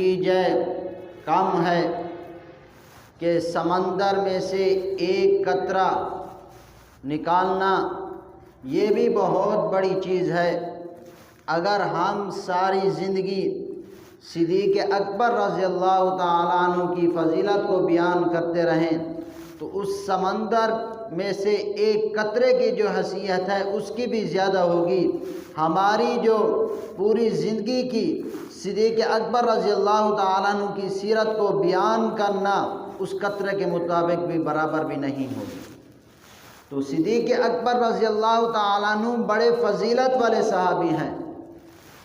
کی جائے کم ہے کہ سمندر میں سے ایک قطرہ نکالنا یہ بھی بہت بڑی چیز ہے۔ اگر ہم ساری زندگی صدیق اکبر رضی اللہ تعالیٰ عنہ کی فضیلت کو بیان کرتے رہیں تو اس سمندر میں سے ایک قطرے کی جو حیثیت ہے اس کی بھی زیادہ ہوگی۔ ہماری جو پوری زندگی کی صدیق اکبر رضی اللہ تعالیٰ عنہ کی سیرت کو بیان کرنا اس قطرے کے مطابق بھی برابر بھی نہیں ہوگی۔ تو صدیق اکبر رضی اللہ تعالیٰ عنہ بڑے فضیلت والے صحابی ہیں،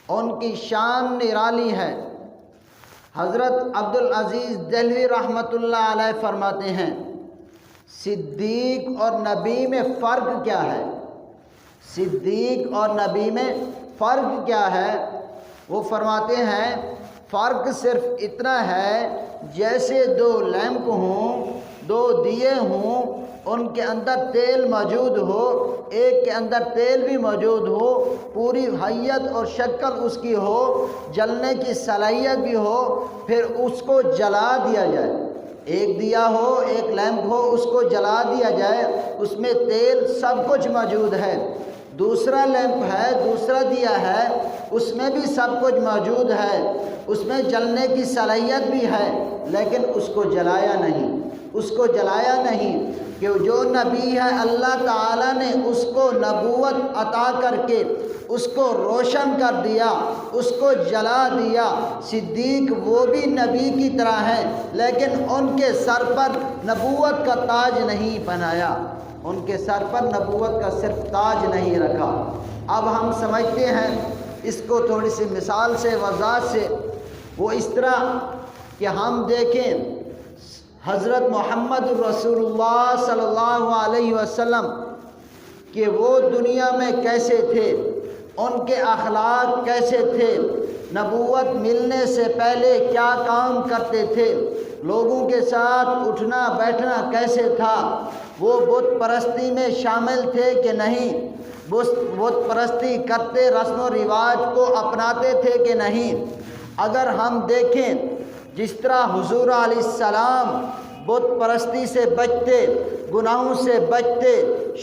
ان کی شان نرالی ہے۔ حضرت عبدالعزیز دہلوی رحمۃ اللہ علیہ فرماتے ہیں صدیق اور نبی میں فرق کیا ہے؟ صدیق اور نبی میں فرق کیا ہے؟ وہ فرماتے ہیں فرق صرف اتنا ہے جیسے دو لیمپ ہوں، دو دیے ہوں، ان کے اندر تیل موجود ہو، ایک کے اندر تیل بھی موجود ہو، پوری حیت اور شکل اس کی ہو، جلنے کی صلاحیت بھی ہو، پھر اس کو جلا دیا جائے۔ ایک دیا ہو، ایک لیمپ ہو، اس کو جلا دیا جائے، اس میں تیل سب کچھ موجود ہے۔ دوسرا لیمپ ہے، دوسرا دیا ہے، اس میں بھی سب کچھ موجود ہے، اس میں جلنے کی صلاحیت بھی ہے، لیکن اس کو جلایا نہیں، اس کو جلایا نہیں، کہ جو نبی ہے اللہ تعالیٰ نے اس کو نبوت عطا کر کے اس کو روشن کر دیا، اس کو جلا دیا۔ صدیق وہ بھی نبی کی طرح ہیں، لیکن ان کے سر پر نبوت کا تاج نہیں بنایا، ان کے سر پر نبوت کا صرف تاج نہیں رکھا۔ اب ہم سمجھتے ہیں اس کو تھوڑی سی مثال سے، وضاحت سے، وہ اس طرح کہ ہم دیکھیں حضرت محمد رسول اللہ صلی اللہ علیہ وسلم کہ وہ دنیا میں کیسے تھے، ان کے اخلاق کیسے تھے، نبوت ملنے سے پہلے کیا کام کرتے تھے، لوگوں کے ساتھ اٹھنا بیٹھنا کیسے تھا، وہ بت پرستی میں شامل تھے کہ نہیں، بت پرستی کرتے رسم و رواج کو اپناتے تھے کہ نہیں۔ اگر ہم دیکھیں جس طرح حضور علیہ السلام بت پرستی سے بچتے، گناہوں سے بچتے،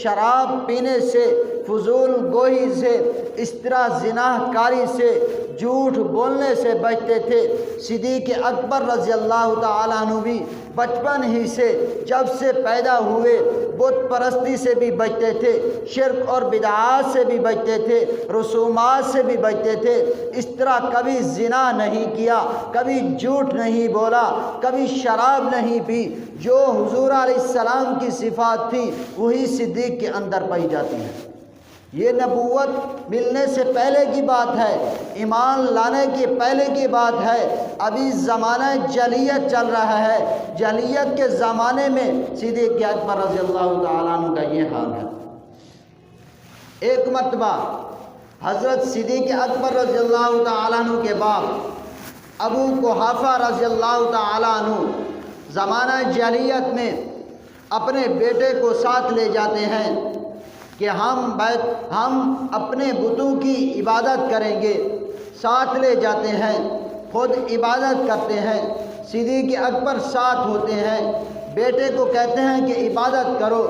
شراب پینے سے، فضول گوئی سے، اس طرح زنا کاری سے، جھوٹ بولنے سے بچتے تھے۔ صدیق اکبر رضی اللہ تعالیٰ عنہ بھی بچپن ہی سے جب سے پیدا ہوئے بت پرستی سے بھی بچتے تھے، شرک اور بدعات سے بھی بچتے تھے، رسومات سے بھی بچتے تھے۔ اس طرح کبھی زنا نہیں کیا، کبھی جھوٹ نہیں بولا، کبھی شراب نہیں پی۔ جو حضور علیہ السلام کی صفات تھی وہی صدیق کے اندر پائی جاتی ہیں۔ یہ نبوت ملنے سے پہلے کی بات ہے، ایمان لانے کے پہلے کی بات ہے۔ ابھی زمانہ جاہلیت چل رہا ہے، جاہلیت کے زمانے میں صدیق اکبر رضی اللہ تعالیٰ عنہ کا یہ حال ہے۔ ایک مرتبہ حضرت صدیق اکبر رضی اللہ تعالیٰ عنہ کے باپ ابو قحافہ رضی اللہ تعالیٰ عنہ زمانہ جاہلیت میں اپنے بیٹے کو ساتھ لے جاتے ہیں کہ ہم اپنے بتوں کی عبادت کریں گے، ساتھ لے جاتے ہیں، خود عبادت کرتے ہیں۔ صدیق اکبر ساتھ ہوتے ہیں، بیٹے کو کہتے ہیں کہ عبادت کرو۔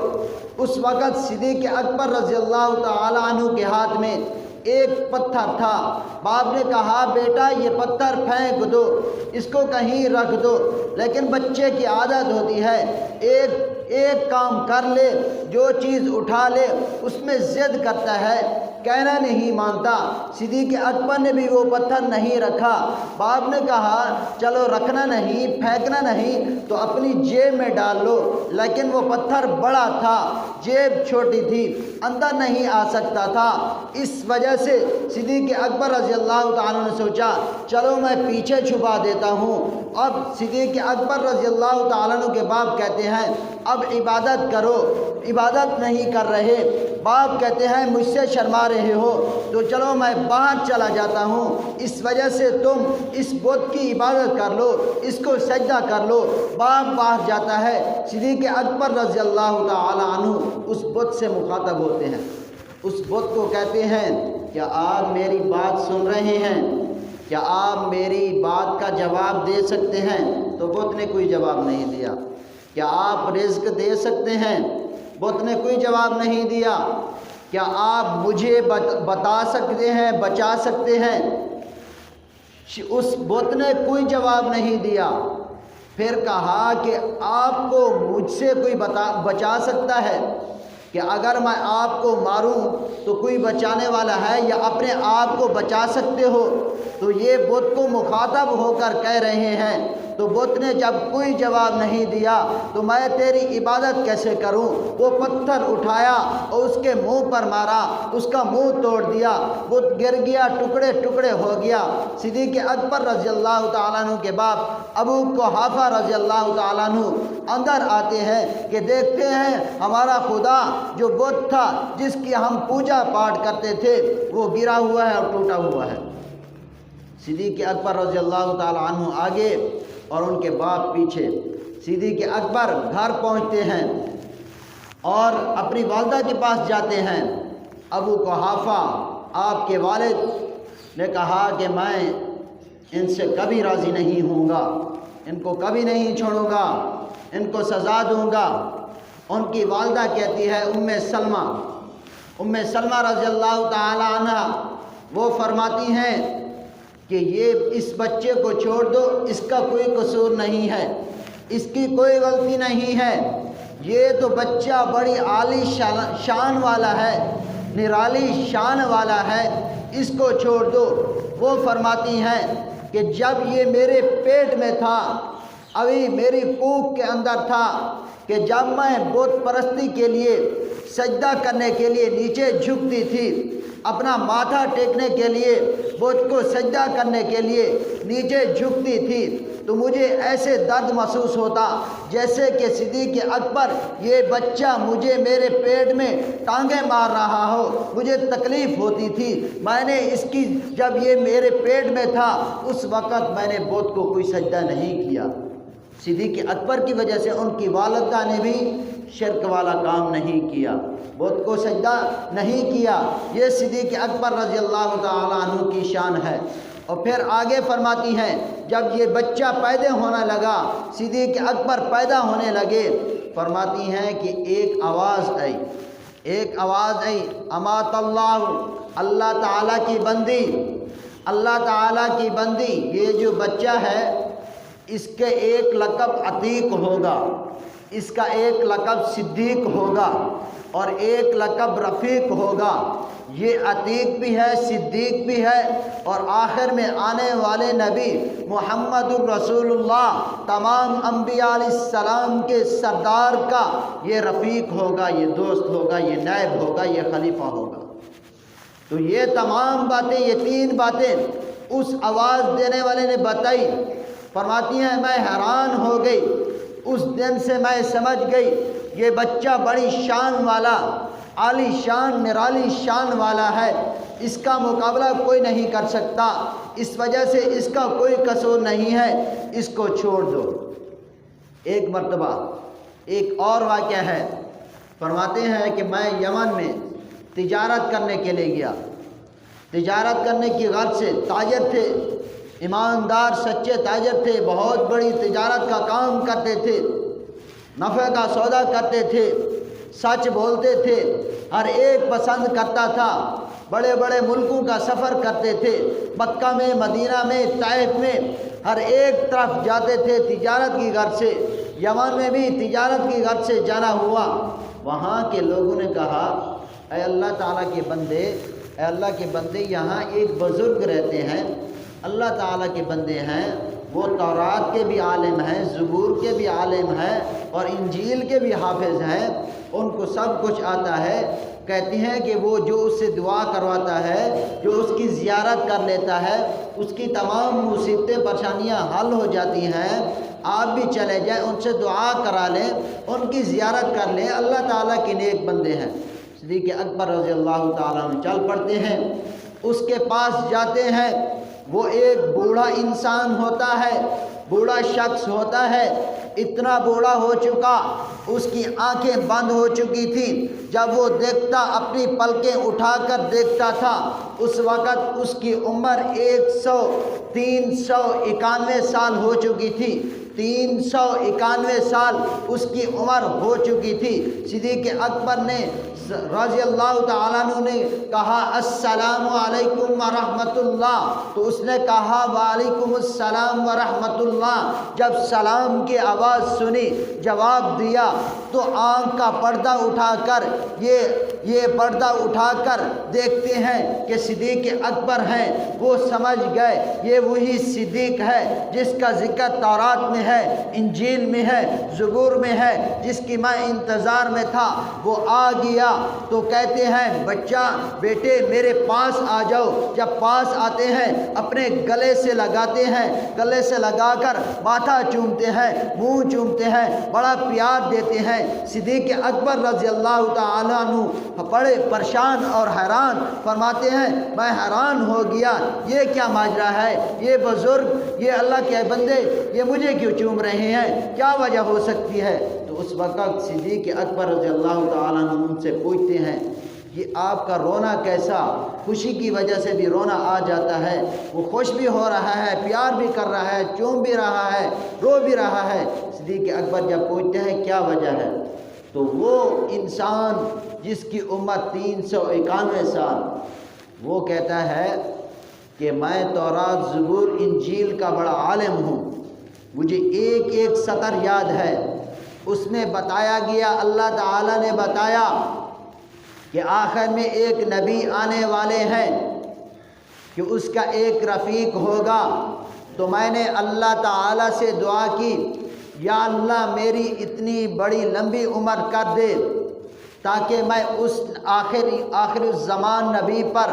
اس وقت صدیق اکبر رضی اللہ تعالی عنہ کے ہاتھ میں ایک پتھر تھا۔ باپ نے کہا بیٹا یہ پتھر پھینک دو، اس کو کہیں رکھ دو، لیکن بچے کی عادت ہوتی ہے ایک کام کر لے، جو چیز اٹھا لے اس میں ضد کرتا ہے، کہنا نہیں مانتا۔ صدیق اکبر نے بھی وہ پتھر نہیں رکھا۔ باپ نے کہا چلو رکھنا نہیں، پھینکنا نہیں تو اپنی جیب میں ڈال لو، لیکن وہ پتھر بڑا تھا، جیب چھوٹی تھی، اندر نہیں آ سکتا تھا۔ اس وجہ سے صدیق اکبر رضی اللہ تعالیٰ نے سوچا چلو میں پیچھے چھپا دیتا ہوں۔ اب صدیق اکبر رضی اللہ تعالیٰ عنہ کے باپ کہتے ہیں اب عبادت کرو، عبادت نہیں کر رہے۔ باپ کہتے ہیں مجھ سے شرما رہے ہو تو چلو میں باہر چلا جاتا ہوں، اس وجہ سے تم اس بت کی عبادت کر لو، اس کو سجدہ کر لو۔ باپ باہر جاتا ہے، صدیق اکبر رضی اللہ تعالیٰ عنہ اس بت سے مخاطب ہوتے ہیں، اس بت کو کہتے ہیں کیا آپ میری بات سن رہے ہیں؟ کیا آپ میری بات کا جواب دے سکتے ہیں؟ تو بت نے کوئی جواب نہیں دیا۔ کیا آپ رزق دے سکتے ہیں؟ بت نے کوئی جواب نہیں دیا۔ کیا آپ مجھے بتا سکتے ہیں، بچا سکتے ہیں؟ اس بت نے کوئی جواب نہیں دیا۔ پھر کہا کہ آپ کو مجھ سے کوئی بچا سکتا ہے کہ اگر میں آپ کو ماروں تو کوئی بچانے والا ہے، یا اپنے آپ کو بچا سکتے ہو؟ تو یہ بت کو مخاطب ہو کر کہہ رہے ہیں۔ تو بت نے جب کوئی جواب نہیں دیا تو میں تیری عبادت کیسے کروں؟ وہ پتھر اٹھایا اور اس کے منہ پر مارا، اس کا منہ توڑ دیا، بت گر گیا، ٹکڑے ٹکڑے ہو گیا۔ صدیق اکبر رضی اللہ تعالیٰ عنہ کے باپ ابو قحافہ رضی اللہ تعالیٰ عنہ اندر آتے ہیں کہ دیکھتے ہیں ہمارا خدا جو بت تھا جس کی ہم پوجا پاٹ کرتے تھے وہ گرا ہوا ہے اور ٹوٹا ہوا ہے۔ صدیق اکبر رضی اللہ تعالیٰ عنہ آگے اور ان کے باپ پیچھے۔ صدیق اکبر گھر پہنچتے ہیں اور اپنی والدہ کے پاس جاتے ہیں۔ ابو قحافہ آپ کے والد نے کہا کہ میں ان سے کبھی راضی نہیں ہوں گا، ان کو کبھی نہیں چھوڑوں گا، ان کو سزا دوں گا۔ ان کی والدہ کہتی ہے ام سلمہ رضی اللہ تعالی عنہ، وہ فرماتی ہیں کہ یہ اس بچے کو چھوڑ دو، اس کا کوئی قصور نہیں ہے، اس کی کوئی غلطی نہیں ہے، یہ تو بچہ بڑی عالی شان والا ہے، نرالی شان والا ہے، اس کو چھوڑ دو۔ وہ فرماتی ہیں کہ جب یہ میرے پیٹ میں تھا، ابھی میری کوکھ کے اندر تھا، کہ جب میں بت پرستی کے لیے سجدہ کرنے کے لیے نیچے جھکتی تھی، اپنا ماتھا ٹیکنے کے لیے بت کو سجدہ کرنے کے لیے نیچے جھکتی تھی، تو مجھے ایسے درد محسوس ہوتا جیسے کہ صدیق اکبر یہ بچہ مجھے میرے پیٹ میں ٹانگیں مار رہا ہو، مجھے تکلیف ہوتی تھی۔ میں نے اس کی جب یہ میرے پیٹ میں تھا اس وقت میں نے بت کو کوئی سجدہ نہیں کیا۔ صدیق اکبر کی وجہ سے ان کی والدہ نے بھی شرک والا کام نہیں کیا، بت کو سجدہ نہیں کیا۔ یہ صدیق اکبر رضی اللہ تعالیٰ عنہ کی شان ہے۔ اور پھر آگے فرماتی ہیں جب یہ بچہ پیدا ہونے لگا، صدیق اکبر پیدا ہونے لگے، فرماتی ہیں کہ ایک آواز آئی، امات اللہ، اللہ تعالیٰ کی بندی، یہ جو بچہ ہے اس کے ایک لقب عتیق ہوگا، اس کا ایک لقب صدیق ہوگا اور ایک لقب رفیق ہوگا۔ یہ عتیق بھی ہے، صدیق بھی ہے، اور آخر میں آنے والے نبی محمد الرسول اللہ، تمام انبیاء علیہ السلام کے سردار کا یہ رفیق ہوگا، یہ دوست ہوگا، یہ نائب ہوگا، یہ خلیفہ ہوگا۔ تو یہ تمام باتیں، یہ تین باتیں اس آواز دینے والے نے بتائی۔ فرماتی ہیں میں حیران ہو گئی، اس دن سے میں سمجھ گئی یہ بچہ بڑی شان والا، عالی شان، نرالی شان والا ہے، اس کا مقابلہ کوئی نہیں کر سکتا، اس وجہ سے اس کا کوئی قصور نہیں ہے، اس کو چھوڑ دو۔ ایک مرتبہ ایک اور واقعہ ہے، فرماتے ہیں کہ میں یمن میں تجارت کرنے کے لیے گیا، تجارت کرنے کی غرض سے، تاجر تھے، ایماندار سچے تاجر تھے، بہت بڑی تجارت کا کام کرتے تھے، نفع کا سودا کرتے تھے، سچ بولتے تھے، ہر ایک پسند کرتا تھا، بڑے بڑے ملکوں کا سفر کرتے تھے، مکہ میں، مدینہ میں، طائف میں، ہر ایک طرف جاتے تھے تجارت کی غرض سے۔ یمن میں بھی تجارت کی غرض سے جانا ہوا۔ وہاں کے لوگوں نے کہا اے اللہ تعالیٰ کے بندے، اے اللہ کے بندے، یہاں ایک بزرگ رہتے ہیں، اللہ تعالیٰ کے بندے ہیں، وہ تورات کے بھی عالم ہیں، زبور کے بھی عالم ہیں اور انجیل کے بھی حافظ ہیں، ان کو سب کچھ آتا ہے۔ کہتی ہیں کہ وہ جو اس سے دعا کرواتا ہے، جو اس کی زیارت کر لیتا ہے، اس کی تمام مصیبتیں پریشانیاں حل ہو جاتی ہیں۔ آپ بھی چلے جائیں، ان سے دعا کرا لیں، ان کی زیارت کر لیں، اللہ تعالیٰ کے نیک بندے ہیں۔ صدیق اکبر رضی اللہ تعالیٰ عنہ چل پڑتے ہیں، اس کے پاس جاتے ہیں، وہ ایک بوڑھا انسان ہوتا ہے، بوڑھا شخص ہوتا ہے، اتنا بوڑھا ہو چکا، اس کی آنکھیں بند ہو چکی تھیں، جب وہ دیکھتا اپنی پلکیں اٹھا کر دیکھتا تھا، اس وقت اس کی عمر 391 سال ہو چکی تھی، 391 سال اس کی عمر ہو چکی تھی۔ صدیق اکبر نے رضی اللہ تعالیٰ عنہ نے کہا السلام علیکم ورحمۃ اللہ، تو اس نے کہا وعلیکم السلام ورحمۃ اللہ۔ جب سلام کی آواز سنی، جواب دیا، تو آنکھ کا پردہ اٹھا کر یہ پردہ اٹھا کر دیکھتے ہیں کہ صدیق اکبر ہیں۔ وہ سمجھ گئے یہ وہی صدیق ہے جس کا ذکر تورات میں ہے، انجیل میں ہے، زبور میں ہے، جس کی میں انتظار میں تھا۔ وہ آ گیا تو کہتے ہیں بچہ بیٹے میرے پاس آ جاؤ۔ جب پاس آتے ہیں اپنے گلے سے لگاتے ہیں، گلے سے لگا کر ماتھا چومتے ہیں، منہ چومتے ہیں، بڑا پیار دیتے ہیں۔ صدیق اکبر رضی اللہ تعالیٰ عنہ بڑے پریشان اور حیران، فرماتے ہیں میں حیران ہو گیا، یہ کیا ماجرا ہے، یہ بزرگ، یہ اللہ کے بندے یہ مجھے کیوں چوم رہے ہیں، کیا وجہ ہو سکتی ہے؟ تو اس وقت صدیق اکبر رضی اللہ تعالیٰ عنہ ان سے پوچھتے ہیں یہ آپ کا رونا کیسا؟ خوشی کی وجہ سے بھی رونا آ جاتا ہے، وہ خوش بھی ہو رہا ہے، پیار بھی کر رہا ہے، چوم بھی رہا ہے، رو بھی رہا ہے۔ صدیق اکبر جب پوچھتے ہیں کیا وجہ ہے، تو وہ انسان جس کی عمر 391 سال، وہ کہتا ہے کہ میں تورات، زبور، انجیل کا بڑا عالم ہوں، مجھے ایک ایک سطر یاد ہے۔ اس نے بتایا گیا، اللہ تعالیٰ نے بتایا کہ آخر میں ایک نبی آنے والے ہیں کہ اس کا ایک رفیق ہوگا، تو میں نے اللہ تعالیٰ سے دعا کی یا اللہ میری اتنی بڑی لمبی عمر کر دے تاکہ میں اس آخر الزمان نبی پر،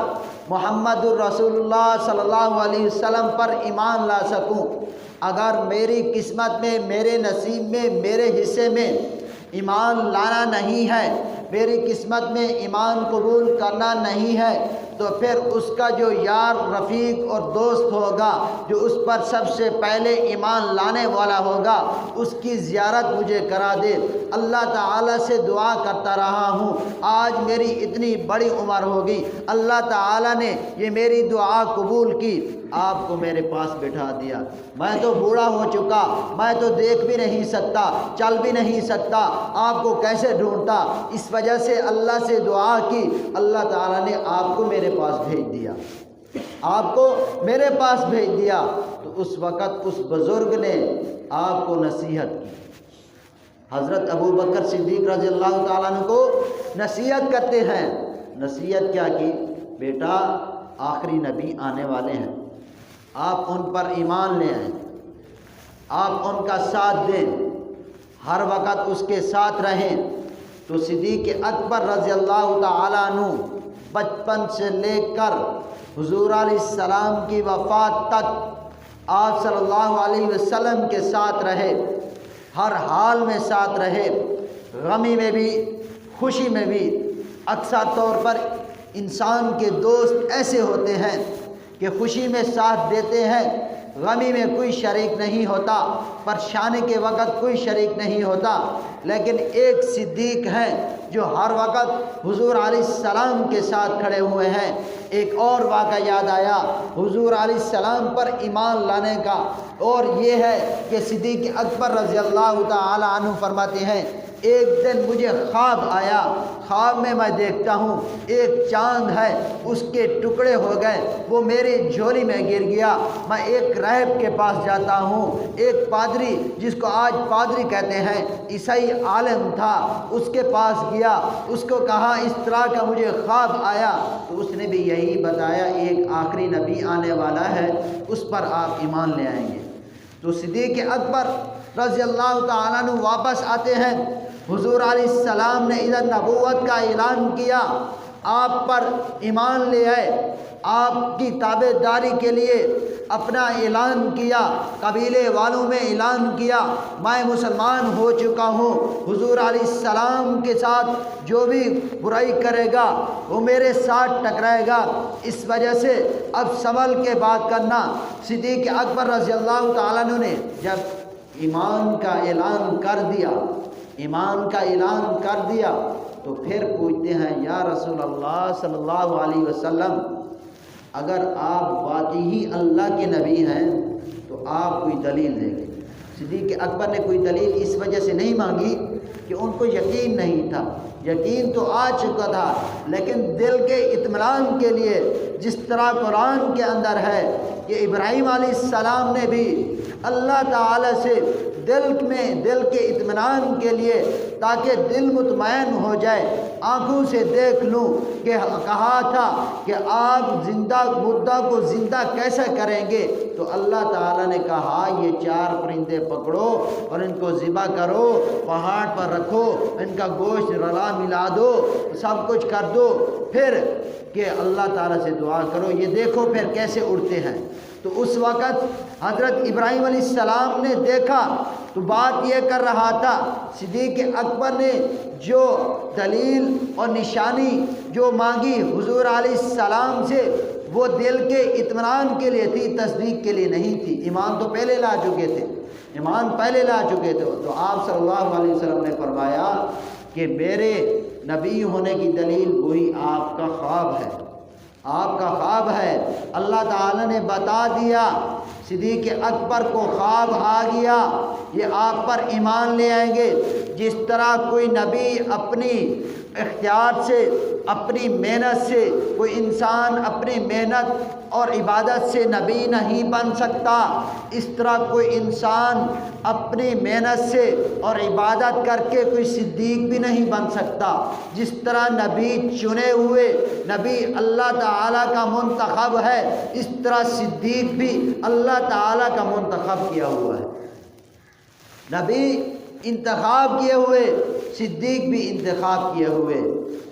محمد الرسول اللہ صلی اللہ علیہ وسلم پر ایمان لا سکوں۔ اگر میری قسمت میں، میرے نصیب میں، میرے حصے میں ایمان لانا نہیں ہے، میری قسمت میں ایمان قبول کرنا نہیں ہے، تو پھر اس کا جو یار، رفیق اور دوست ہوگا، جو اس پر سب سے پہلے ایمان لانے والا ہوگا، اس کی زیارت مجھے کرا دے۔ اللہ تعالیٰ سے دعا کرتا رہا ہوں، آج میری اتنی بڑی عمر ہوگی، اللہ تعالیٰ نے یہ میری دعا قبول کی، آپ کو میرے پاس بٹھا دیا۔ میں تو بوڑھا ہو چکا، میں تو دیکھ بھی نہیں سکتا، چل بھی نہیں سکتا، آپ کو کیسے ڈھونڈتا؟ اس وجہ سے اللہ سے دعا کی، اللہ تعالیٰ نے آپ کو میرے پاس بھیج دیا، آپ کو میرے پاس بھیج دیا۔ تو اس وقت اس بزرگ نے آپ کو نصیحت کی، حضرت ابو بکر صدیق رضی اللہ تعالیٰ عنہ کو نصیحت کرتے ہیں۔ نصیحت کیا کی؟ بیٹا آخری نبی آنے والے ہیں، آپ ان پر ایمان لے آئیں، آپ ان کا ساتھ دیں، ہر وقت اس کے ساتھ رہیں۔ تو صدیق اکبر رضی اللہ تعالیٰ عنہ بچپن سے لے کر حضور علیہ السلام کی وفات تک آپ صلی اللہ علیہ وسلم کے ساتھ رہے، ہر حال میں ساتھ رہے، غمی میں بھی، خوشی میں بھی۔ اکثر طور پر انسان کے دوست ایسے ہوتے ہیں کہ خوشی میں ساتھ دیتے ہیں، غمی میں کوئی شریک نہیں ہوتا، پریشانی کے وقت کوئی شریک نہیں ہوتا۔ لیکن ایک صدیق ہیں جو ہر وقت حضور علیہ السلام کے ساتھ کھڑے ہوئے ہیں۔ ایک اور واقعہ یاد آیا حضور علیہ السلام پر ایمان لانے کا، اور یہ ہے کہ صدیق اکبر رضی اللہ تعالی عنہ فرماتے ہیں ایک دن مجھے خواب آیا، خواب میں دیکھتا ہوں ایک چاند ہے، اس کے ٹکڑے ہو گئے، وہ میری جھولی میں گر گیا۔ میں ایک راہب کے پاس جاتا ہوں، ایک پادری جس کو آج پادری کہتے ہیں، عیسائی عالم تھا، اس کے پاس گیا، اس کو کہا اس طرح کا مجھے خواب آیا، تو اس نے بھی یہی بتایا ایک آخری نبی آنے والا ہے، اس پر آپ ایمان لے آئیں گے۔ تو صدیق اکبر رضی اللہ تعالیٰ عنہ واپس آتے ہیں، حضور علیہ السلام نے ادھر نبوت کا اعلان کیا، آپ پر ایمان لے آئے۔ آپ کی تابع داری کے لیے اپنا اعلان کیا، قبیلے والوں میں اعلان کیا میں مسلمان ہو چکا ہوں، حضور علیہ السلام کے ساتھ جو بھی برائی کرے گا وہ میرے ساتھ ٹکرائے گا، اس وجہ سے اب سنبھل کے بات کرنا۔ صدیق اکبر رضی اللہ تعالیٰ عنہ نے جب ایمان کا اعلان کر دیا تو پھر پوچھتے ہیں یا رسول اللہ صلی اللہ علیہ وسلم، اگر آپ واقعی اللہ کے نبی ہیں تو آپ کوئی دلیل دیں گے۔ صدیق اکبر نے کوئی دلیل اس وجہ سے نہیں مانگی کہ ان کو یقین نہیں تھا، یقین تو آ چکا تھا، لیکن دل کے اطمینان کے لیے، جس طرح قرآن کے اندر ہے کہ ابراہیم علیہ السلام نے بھی اللہ تعالی سے دل کے اطمینان کے لیے، تاکہ دل مطمئن ہو جائے، آنکھوں سے دیکھ لوں، کہ کہا تھا کہ آپ مردہ کو زندہ کیسے کریں گے؟ تو اللہ تعالیٰ نے کہا یہ 4 پرندے پکڑو اور ان کو ذبح کرو، پہاڑ پر رکھو، ان کا گوشت رلا ملا دو، سب کچھ کر دو، پھر کہ اللہ تعالیٰ سے دعا کرو، یہ دیکھو پھر کیسے اڑتے ہیں۔ تو اس وقت حضرت ابراہیم علیہ السلام نے دیکھا تو بات یہ کر رہا تھا، صدیق اکبر نے جو دلیل اور نشانی جو مانگی حضور علیہ السلام سے، وہ دل کے اطمینان کے لیے تھی، تصدیق کے لیے نہیں تھی۔ ایمان تو پہلے لا چکے تھے، تو آپ صلی اللہ علیہ وسلم نے فرمایا کہ میرے نبی ہونے کی دلیل وہی آپ کا خواب ہے، اللہ تعالیٰ نے بتا دیا، صدیق اکبر کو خواب آ گیا، یہ آپ پر ایمان لے آئیں گے۔ جس طرح کوئی نبی اپنی اختیار سے، اپنی محنت سے، کوئی انسان اپنی محنت اور عبادت سے نبی نہیں بن سکتا، اس طرح کوئی انسان اپنی محنت سے اور عبادت کر کے کوئی صدیق بھی نہیں بن سکتا۔ جس طرح نبی چنے ہوئے، نبی اللہ تعالیٰ کا منتخب ہے، اس طرح صدیق بھی اللہ تعالیٰ کا منتخب کیا ہوا ہے۔ نبی انتخاب کیے ہوئے، صدیق بھی انتخاب کیے ہوئے،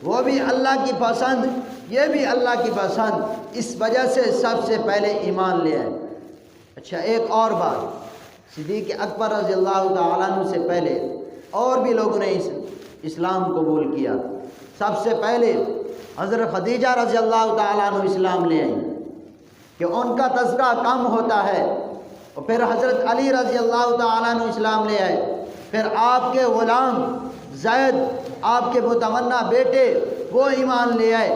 وہ بھی اللہ کی پسند، یہ بھی اللہ کی پسند، اس وجہ سے سب سے پہلے ایمان لے آئے۔ اچھا، ایک اور بات، صدیق اکبر رضی اللہ تعالیٰ عنہ سے پہلے اور بھی لوگوں نے اسلام قبول کیا۔ سب سے پہلے حضرت خدیجہ رضی اللہ تعالیٰ عنہ اسلام لے آئیں کہ ان کا تذکرہ کم ہوتا ہے، اور پھر حضرت علی رضی اللہ تعالیٰ عنہ اسلام لے آئے، پھر آپ کے غلام زید، آپ کے متمنا بیٹے، وہ ایمان لے آئے۔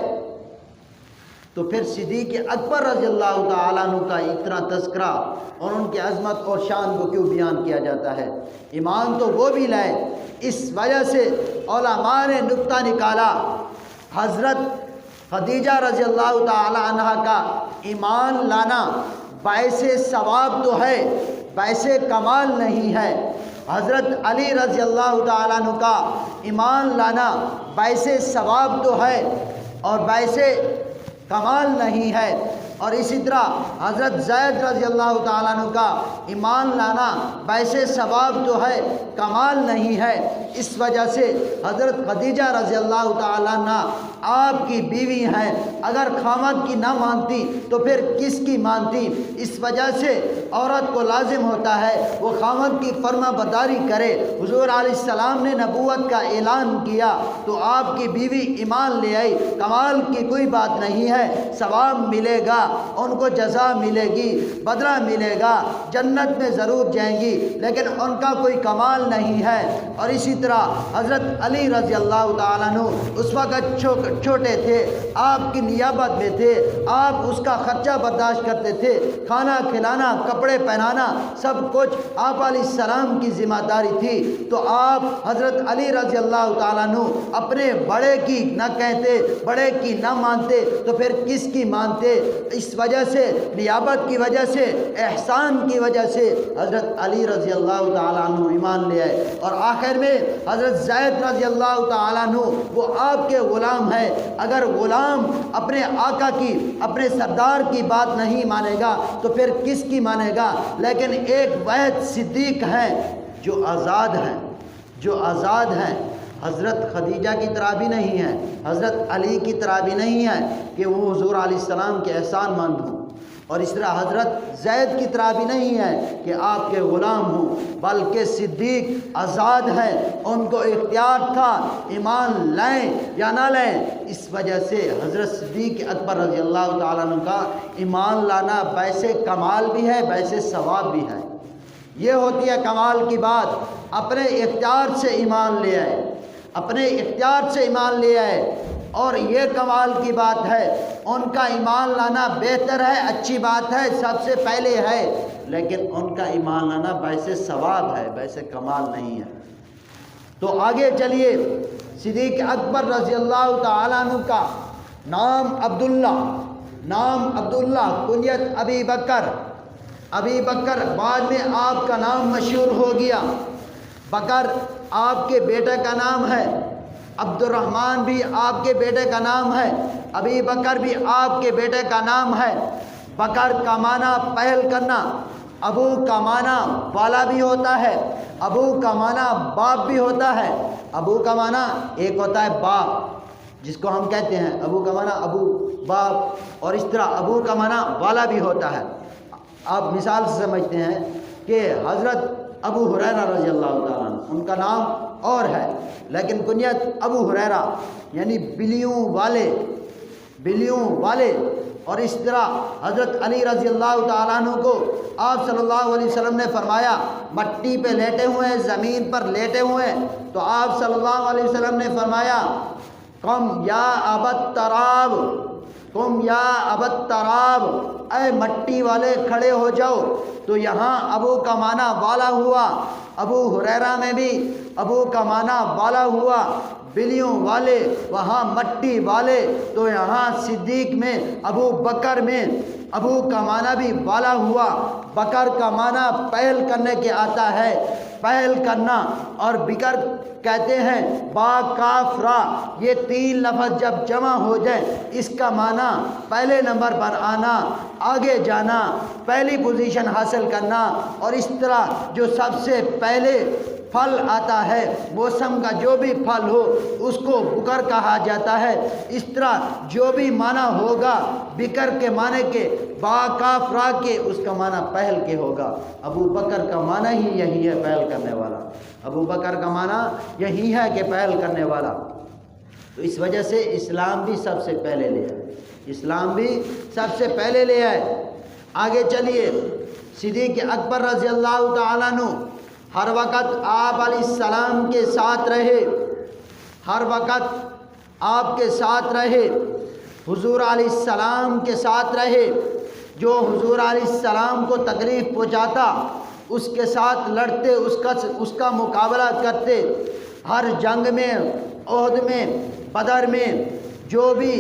تو پھر صدیق اکبر رضی اللہ تعالیٰ عنہ کا اتنا تذکرہ اور ان کی عظمت اور شان کو کیوں بیان کیا جاتا ہے؟ ایمان تو وہ بھی لائے۔ اس وجہ سے علماء نے نقطہ نکالا، حضرت خدیجہ رضی اللہ تعالیٰ عنہ کا ایمان لانا باعث ثواب تو ہے، باعث کمال نہیں ہے۔ حضرت علی رضی اللہ تعالیٰ عنہ کا ایمان لانا باعث ثواب تو ہے اور باعث کمال نہیں ہے، اور اسی طرح حضرت زید رضی اللہ تعالیٰ عنہ کا ایمان لانا باعث ثواب تو ہے، کمال نہیں ہے۔ اس وجہ سے حضرت خدیجہ رضی اللہ تعالیٰ عنہ آپ کی بیوی ہیں، اگر خامد کی نہ مانتی تو پھر کس کی مانتی؟ اس وجہ سے عورت کو لازم ہوتا ہے وہ خامد کی فرما برداری کرے۔ حضور علیہ السلام نے نبوت کا اعلان کیا تو آپ کی بیوی ایمان لے آئی، کمال کی کوئی بات نہیں ہے، ثواب ملے گا، ان کو جزا ملے گی، بدلہ ملے گا، جنت میں ضرور جائیں گی، لیکن ان کا کوئی کمال نہیں ہے۔ اور اسی طرح حضرت علی رضی اللہ تعالیٰ عنہ اس وقت چھوٹے تھے، آپ کی نیابت میں تھے، آپ اس کا خرچہ برداشت کرتے تھے، کھانا کھلانا، کپڑے پہنانا، سب کچھ آپ علیہ السلام کی ذمہ داری تھی۔ تو آپ حضرت علی رضی اللہ تعالیٰ عنہ اپنے بڑے کی نہ کہتے، بڑے کی نہ مانتے تو پھر کس کی مانتے؟ اس وجہ سے، نیابت کی وجہ سے، احسان کی وجہ سے حضرت علی رضی اللہ تعالیٰ عنہ ایمان لے آئے۔ اور آخر میں حضرت زید رضی اللہ تعالیٰ عنہ وہ آپ کے غلام ہیں، اگر غلام اپنے آقا کی، اپنے سردار کی بات نہیں مانے گا تو پھر کس کی مانے گا؟ لیکن ایک واحد صدیق ہیں جو آزاد ہیں، حضرت خدیجہ کی طرح بھی نہیں ہے، حضرت علی کی طرح بھی نہیں ہے کہ وہ حضور علیہ السلام کے احسان مند ہوں، اور اس طرح حضرت زید کی طرح بھی نہیں ہے کہ آپ کے غلام ہوں، بلکہ صدیق آزاد ہے، ان کو اختیار تھا ایمان لائیں یا نہ لیں۔ اس وجہ سے حضرت صدیق اکبر رضی اللہ تعالیٰ عنہ کا ایمان لانا باعث کمال بھی ہے، باعث ثواب بھی ہے۔ یہ ہوتی ہے کمال کی بات، اپنے اختیار سے ایمان لے آئے، اپنے اختیار سے ایمان لے آئے، اور یہ کمال کی بات ہے۔ ان کا ایمان لانا بہتر ہے، اچھی بات ہے، سب سے پہلے ہے، لیکن ان کا ایمان لانا باعث ثواب ہے، باعث کمال نہیں ہے۔ تو آگے چلیے، صدیق اکبر رضی اللہ تعالیٰ عنہ کا نام عبداللہ، کنیت ابی بکر، بعد میں آپ کا نام مشہور ہو گیا۔ بکر آپ کے بیٹے کا نام ہے، عبد الرحمن بھی آپ کے بیٹے کا نام ہے، ابی بکر بھی آپ کے بیٹے کا نام ہے۔ بکر کا معنی پہل کرنا، ابو کا معنی والا بھی ہوتا ہے، ابو کا معنی باپ بھی ہوتا ہے۔ ابو کا معنی ایک ہوتا ہے باپ، جس کو ہم کہتے ہیں ابو کا معنی ابو باپ، اور اس طرح ابو کا معنی والا بھی ہوتا ہے۔ آپ مثال سے سمجھتے ہیں کہ حضرت ابو ہریرہ رضی اللہ تعالیٰ عنہ، ان کا نام اور ہے لیکن کنیت ابو ہریرہ، یعنی بلیوں والے۔ اور اس طرح حضرت علی رضی اللہ تعالیٰ عنہ کو آپ صلی اللہ علیہ وسلم نے فرمایا مٹی پہ لیٹے ہوئے ہیں، زمین پر لیٹے ہوئے ہیں، تو آپ صلی اللہ علیہ وسلم نے فرمایا قم یا ابت تراب، اے مٹی والے کھڑے ہو جاؤ۔ تو یہاں ابو کا معنی والا ہوا، ابو ہریرہ میں بھی ابو کا معنی والا ہوا، بلیوں والے، وہاں مٹی والے، تو یہاں صدیق میں ابو بکر میں ابو کا معنی بھی والا ہوا۔ بکر کا معنی پہل کرنے کے آتا ہے، پہل کرنا، اور بکر کہتے ہیں با کاف را، یہ تین لفظ جب جمع ہو جائے اس کا معنی پہلے نمبر پر آنا، آگے جانا، پہلی پوزیشن حاصل کرنا، اور اس طرح جو سب سے پہلے پھل آتا ہے، موسم کا جو بھی پھل ہو اس کو بکر کہا جاتا ہے۔ اس طرح جو بھی معنی ہوگا بکر کے معنی کے، با کاف را کے، اس کا معنی پہل کے ہوگا۔ ابو بکر کا معنی ہی یہی ہے، پہل کرنے والا۔ ابو بکر کا معنی یہی ہے کہ پہل کرنے والا۔ تو اس وجہ سے اسلام بھی سب سے پہلے لے آئے، اسلام بھی سب سے پہلے لے آئے۔ آگے چلیے، صدیق اکبر رضی اللہ تعالیٰ عنہ ہر وقت آپ علیہ السلام کے ساتھ رہے، ہر وقت آپ کے ساتھ رہے، حضور علیہ السلام کے ساتھ رہے۔ جو حضور علیہ السلام کو تکلیف پہنچاتا اس کے ساتھ لڑتے، اس کا مقابلہ کرتے۔ ہر جنگ میں، احد میں، بدر میں، جو بھی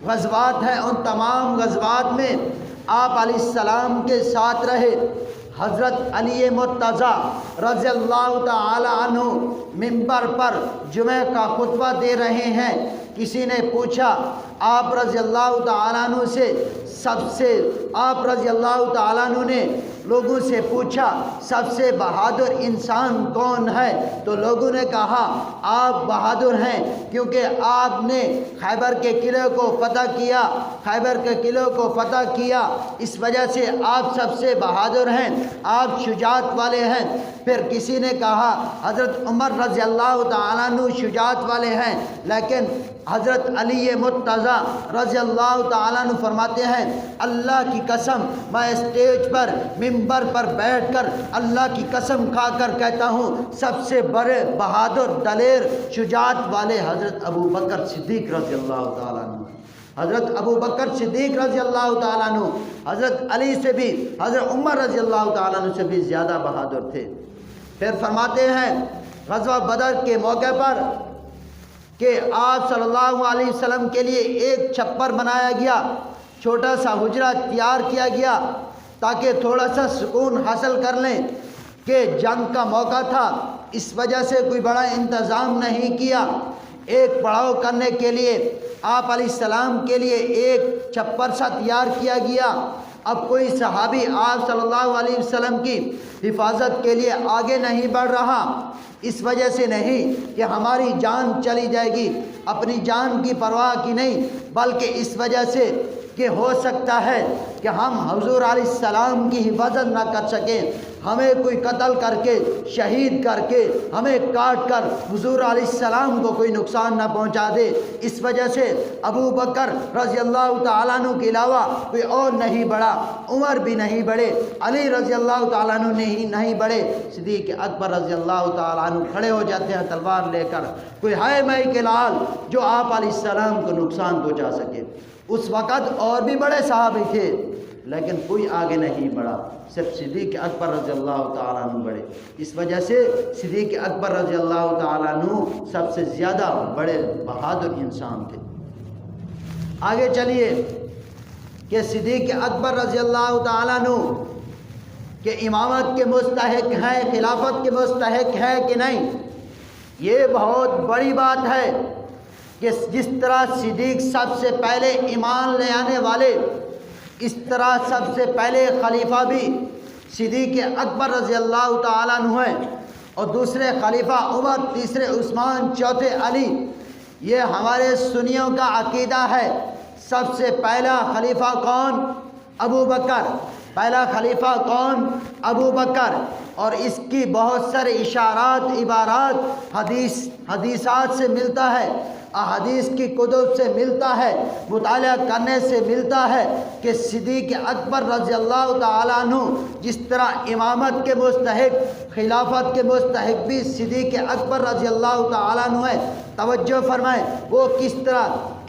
غزوات ہیں ان تمام غزوات میں آپ علیہ السلام کے ساتھ رہے۔ حضرت علی مرتضیٰ رضی اللہ تعالی عنہ منبر پر جمعہ کا خطبہ دے رہے ہیں۔ کسی نے پوچھا آپ رضی اللہ تعالیٰ عنہ سے، آپ رضی اللہ تعالیٰ عنہ نے لوگوں سے پوچھا سب سے بہادر انسان کون ہے؟ تو لوگوں نے کہا آپ بہادر ہیں کیونکہ آپ نے خیبر کے قلعے کو فتح کیا، اس وجہ سے آپ سب سے بہادر ہیں، آپ شجاعت والے ہیں۔ پھر کسی نے کہا حضرت عمر رضی اللہ تعالیٰ عنہ شجاعت والے ہیں، لیکن حضرت علی مرتضیٰ رضی اللہ تعالیٰ عنہ فرماتے ہیں اللہ کی قسم میں اسٹیج پر منبر پر بیٹھ کر اللہ کی قسم کھا کر کہتا ہوں سب سے بڑے بہادر دلیر شجاعت والے حضرت ابو بکر صدیق رضی اللہ تعالیٰ عنہ، حضرت ابو بکر صدیق رضی اللہ تعالیٰ عنہ حضرت علی سے بھی، حضرت عمر رضی اللہ تعالیٰ عنہ سے بھی زیادہ بہادر تھے۔ پھر فرماتے ہیں غزوہ بدر کے موقع پر کہ آپ صلی اللہ علیہ وسلم کے لیے ایک چھپر بنایا گیا، چھوٹا سا حجرہ تیار کیا گیا تاکہ تھوڑا سا سکون حاصل کر لیں کہ جنگ کا موقع تھا، اس وجہ سے کوئی بڑا انتظام نہیں کیا۔ ایک پڑاؤ کرنے کے لیے آپ علیہ السلام کے لیے ایک چھپر سا تیار کیا گیا۔ اب کوئی صحابی آپ صلی اللہ علیہ وسلم کی حفاظت کے لیے آگے نہیں بڑھ رہا، اس وجہ سے نہیں کہ ہماری جان چلی جائے گی، اپنی جان کی پرواہ کی نہیں، بلکہ اس وجہ سے کہ ہو سکتا ہے کہ ہم حضور علیہ السلام کی حفاظت نہ کر سکیں، ہمیں کوئی قتل کر کے، شہید کر کے، ہمیں کاٹ کر حضور علیہ السلام کو کوئی نقصان نہ پہنچا دے، اس وجہ سے ابو بکر رضی اللہ تعالیٰ عنہ کے علاوہ کوئی اور نہیں بڑھا، عمر بھی نہیں بڑھے، علی رضی اللہ تعالیٰ عنہ نہیں بڑھے، صدیق اکبر رضی اللہ تعالیٰ عنہ کھڑے ہو جاتے ہیں تلوار لے کر، کوئی ہائے مائی کے لال جو آپ علیہ السلام کو نقصان پہنچا سکے۔ اس وقت اور بھی بڑے صحابی تھے لیکن کوئی آگے نہیں بڑھا، صرف صدیق اکبر رضی اللہ تعالیٰ عنہ بڑھے، اس وجہ سے صدیق اکبر رضی اللہ تعالیٰ عنہ سب سے زیادہ بڑے بہادر انسان تھے۔ آگے چلیے کہ صدیق اکبر رضی اللہ تعالیٰ عنہ کہ امامت کے مستحق ہیں، خلافت کے مستحق ہے کہ نہیں، یہ بہت بڑی بات ہے کہ جس طرح صدیق سب سے پہلے ایمان لے آنے والے، اس طرح سب سے پہلے خلیفہ بھی صدیق اکبر رضی اللہ تعالیٰ عنہ ہیں، اور دوسرے خلیفہ عمر، تیسرے عثمان، چوتھے علی۔ یہ ہمارے سنیوں کا عقیدہ ہے۔ سب سے پہلا خلیفہ کون؟ ابو بکر۔ پہلا خلیفہ کون؟ ابو بکر۔ اور اس کی بہت سارے اشارات، عبارات حدیثات سے ملتا ہے، احادیث کی کتب سے ملتا ہے، مطالعہ کرنے سے ملتا ہے کہ صدیق اکبر رضی اللہ تعالیٰ عنہ جس طرح امامت کے مستحق، خلافت کے مستحق بھی صدیق اکبر رضی اللہ تعالیٰ عنہ ہے۔ توجہ فرمائیں، وہ کس طرح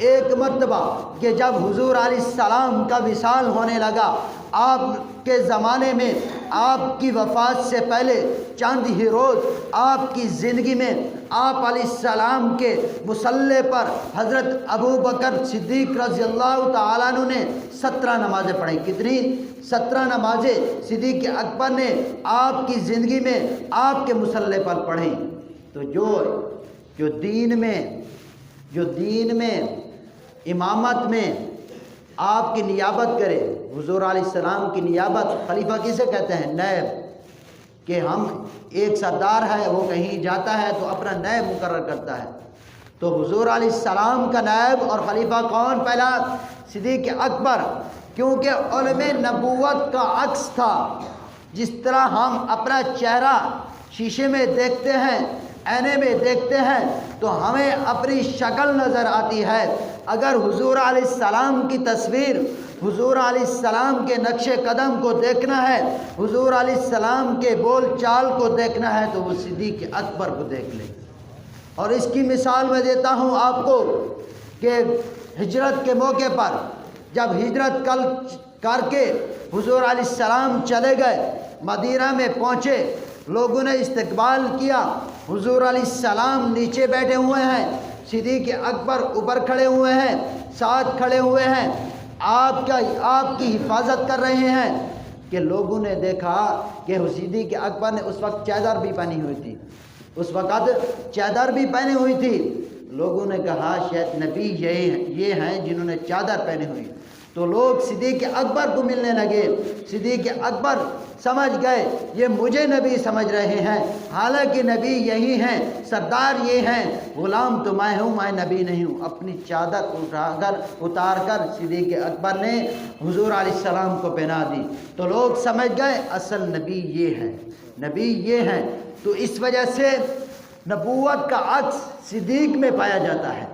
ایک مرتبہ کہ جب حضور علیہ السلام کا وصال ہونے لگا، آپ کے زمانے میں آپ کی وفات سے پہلے چند ہی روز آپ کی زندگی میں آپ علیہ السلام کے مصلی پر حضرت ابو بکر صدیق رضی اللہ تعالیٰ عنہ نے 17 نمازیں پڑھیں۔ کتنی؟ 17 نمازیں صدیق اکبر نے آپ کی زندگی میں آپ کے مصلی پر پڑھیں۔ تو جو دین میں امامت میں آپ کی نیابت کرے، حضور علیہ السلام کی نیابت، خلیفہ کسے کہتے ہیں؟ نائب، کہ ہم ایک سردار ہے، وہ کہیں جاتا ہے تو اپنا نائب مقرر کرتا ہے، تو حضور علیہ السلام کا نائب اور خلیفہ کون پہلا؟ صدیق اکبر، کیونکہ علم نبوت کا عکس تھا۔ جس طرح ہم اپنا چہرہ شیشے میں دیکھتے ہیں، آئینے میں دیکھتے ہیں تو ہمیں اپنی شکل نظر آتی ہے، اگر حضور علیہ السلام کی تصویر، حضور علیہ السلام کے نقش قدم کو دیکھنا ہے، حضور علیہ السلام کے بول چال کو دیکھنا ہے تو وہ صدیق اکبر کو دیکھ لیں۔ اور اس کی مثال میں دیتا ہوں آپ کو کہ ہجرت کے موقع پر جب ہجرت کر کے حضور علیہ السلام چلے گئے، مدینہ میں پہنچے، لوگوں نے استقبال کیا، حضور علیہ السلام نیچے بیٹھے ہوئے ہیں، صدیق اکبر اوپر کھڑے ہوئے ہیں، ساتھ کھڑے ہوئے ہیں، آپ کی حفاظت کر رہے ہیں، کہ لوگوں نے دیکھا کہ صدیق اکبر نے اس وقت چادر بھی پہنی ہوئی تھی، اس وقت چادر بھی پہنی ہوئی تھی۔ لوگوں نے کہا شاید نبی یہ ہیں جنہوں نے چادر پہنی ہوئی، تو لوگ صدیق اکبر کو ملنے لگے۔ صدیق اکبر سمجھ گئے یہ مجھے نبی سمجھ رہے ہیں، حالانکہ نبی یہی ہیں، سردار یہ ہیں، غلام تو میں ہوں، میں نبی نہیں ہوں۔ اپنی چادر اتار کر صدیق اکبر نے حضور علیہ السلام کو پہنا دی، تو لوگ سمجھ گئے اصل نبی یہ ہیں، نبی یہ ہیں۔ تو اس وجہ سے نبوت کا عکس صدیق میں پایا جاتا ہے،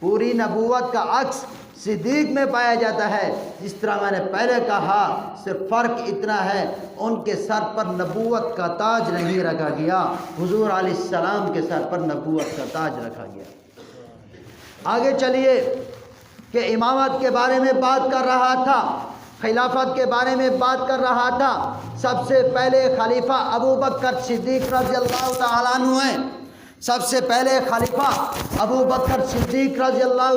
پوری نبوت کا عکس صدیق میں پایا جاتا ہے۔ جس طرح میں نے پہلے کہا، صرف فرق اتنا ہے ان کے سر پر نبوت کا تاج نہیں رکھا گیا، حضور علیہ السلام کے سر پر نبوت کا تاج رکھا گیا۔ آگے چلیے کہ امامت کے بارے میں بات کر رہا تھا، خلافت کے بارے میں بات کر رہا تھا۔ سب سے پہلے خلیفہ ابو بکر صدیق رضی اللہ تعالیٰ عنہ ہیں، سب سے پہلے خلیفہ ابو بکر صدیق رضی اللہ